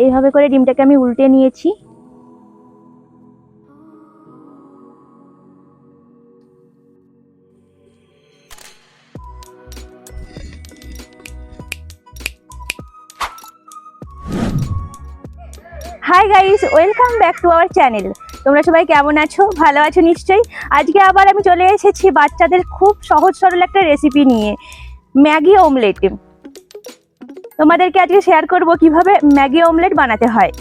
এইভাবে করে ডিমটাকে আমি উল্টে নিয়েছি। Hi guys, welcome back to our channel. তোমরা সবাই কেমন আছো? ভালো আছো নিশ্চয়ই। আজকে আবার আমি চলে এসেছি বাচ্চাদের খুব সহজ সরল একটা রেসিপি নিয়ে, ম্যাগি অমলেট। তোমাদেরকে আজকে শেয়ার করব কিভাবে ম্যাগি অমলেট বানাতে হয়।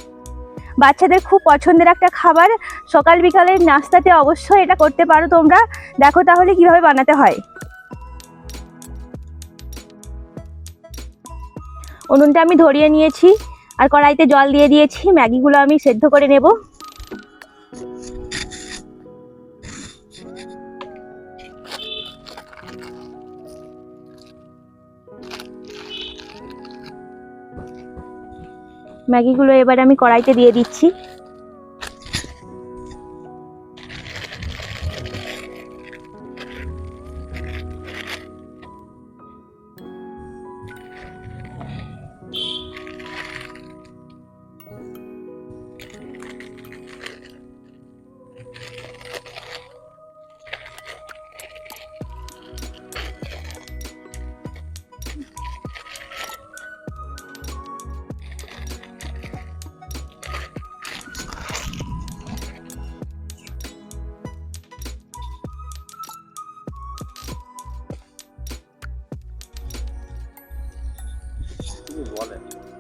বাচ্চাদের খুব পছন্দের একটা খাবার, সকাল বিকালের নাস্তাতে অবশ্যই এটা করতে পারো তোমরা। দেখো তাহলে কিভাবে বানাতে হয়। উনুনটা আমি ধরিয়ে নিয়েছি আর কড়াইতে জল দিয়ে দিয়েছি। ম্যাগিগুলো আমি সেদ্ধ করে নেব। ম্যাগিগুলো এবার আমি কড়াইতে দিয়ে দিচ্ছি।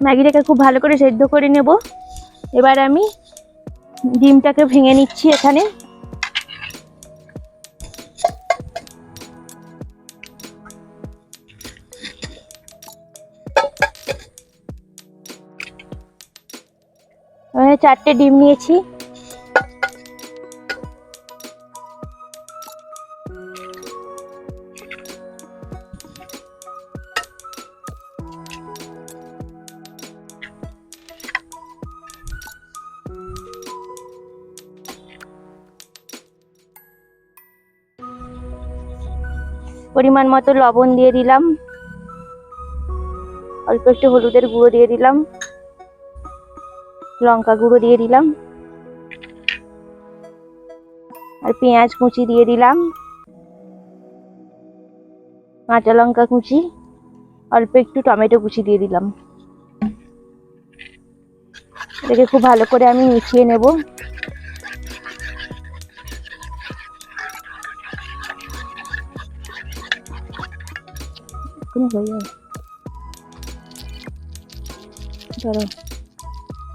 ম্যাগিটাকে খুব ভালো করে সেদ্ধ করে নেব। এবার আমি ডিমটাকে ভেঙে নিচ্ছি এখানে। আমি 4টে ডিম নিয়েছি। পরিমাণ মতো লবণ দিয়ে দিলাম, অল্প একটু হলুদের গুঁড়ো দিয়ে দিলাম, লঙ্কা গুঁড়ো দিয়ে দিলাম, আর পেঁয়াজ কুচি দিয়ে দিলাম, কাঁচা লঙ্কা কুচি, অল্প একটু টমেটো কুচি দিয়ে দিলাম। এটাকে খুব ভালো করে আমি মিশিয়ে নেব।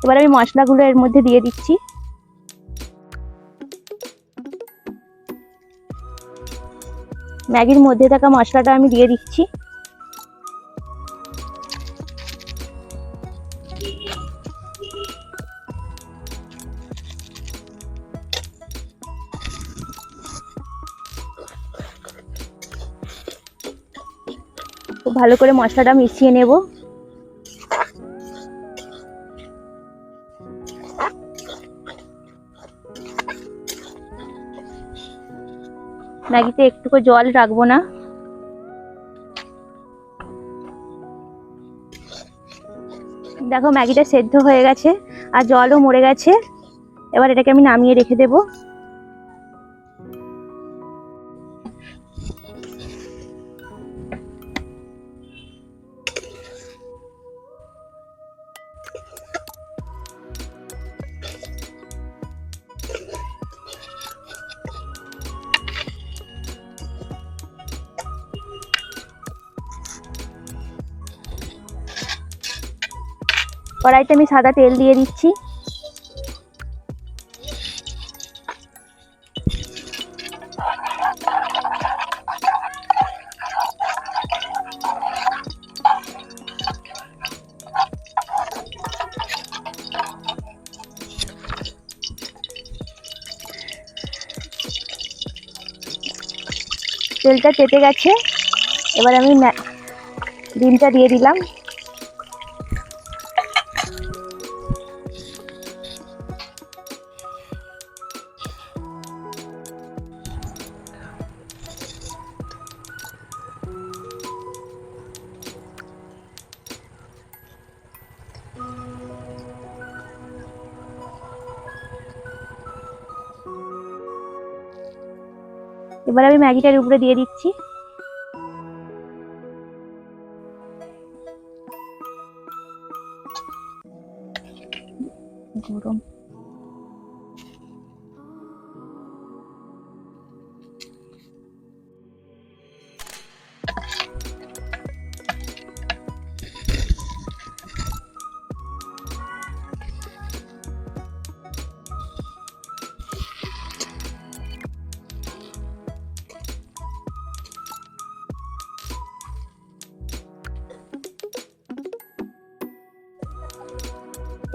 এবার আমি মশলাগুলো এর মধ্যে দিয়ে দিচ্ছি। ম্যাগির মধ্যে থাকা মশলাটা আমি দিয়ে দিচ্ছি। খুব ভালো করে মশলাটা মিশিয়ে নেব। ম্যাগিতে একটুকু জল রাখবো না। দেখো ম্যাগিটা সেদ্ধ হয়ে গেছে আর জলও মরে গেছে। এবার এটাকে আমি নামিয়ে রেখে দেব। কড়াইতে আমি সাদা তেল দিয়ে দিচ্ছি। তেলটা তেতে গেছে। এবার আমি ডিমটা দিয়ে দিলাম। এবার আমি ম্যাগিটার উপরে দিয়ে দিচ্ছি। গরম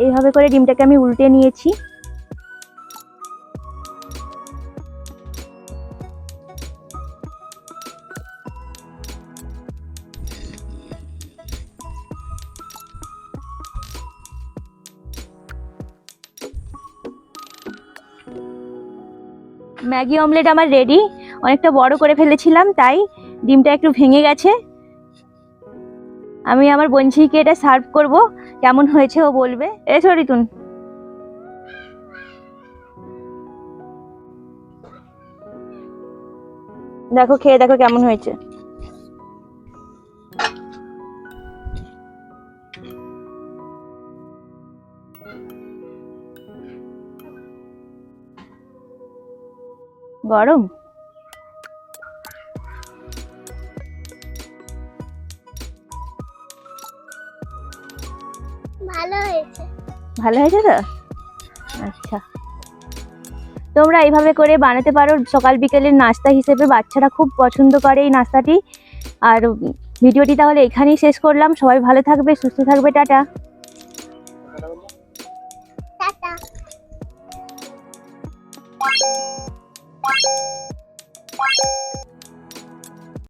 এইভাবে করে ডিমটাকে আমি উল্টে নিয়েছি। ম্যাগি অমলেট আমার রেডি। অনেকটা বড় করে ফেলেছিলাম তাই ডিমটা একটু ভেঙে গেছে। আমি আমার বঞ্চিকে এটা সার্ভ করব, কেমন হয়েছে ও বলবে। রিতুন, দেখো খেয়ে দেখো কেমন হয়েছে। গরম ভালো হয়েছে। ভালো হয়েছে তো? আচ্ছা, তোমরা এইভাবে করে বানাতে পারো সকাল বিকেলের নাস্তা হিসেবে। বাচ্চারা খুব পছন্দ করে এই নাস্তাটি। আর ভিডিওটি তাহলে এখানেই শেষ করলাম। সবাই ভালো থাকবে, সুস্থ থাকবে। টাটা। টাটা।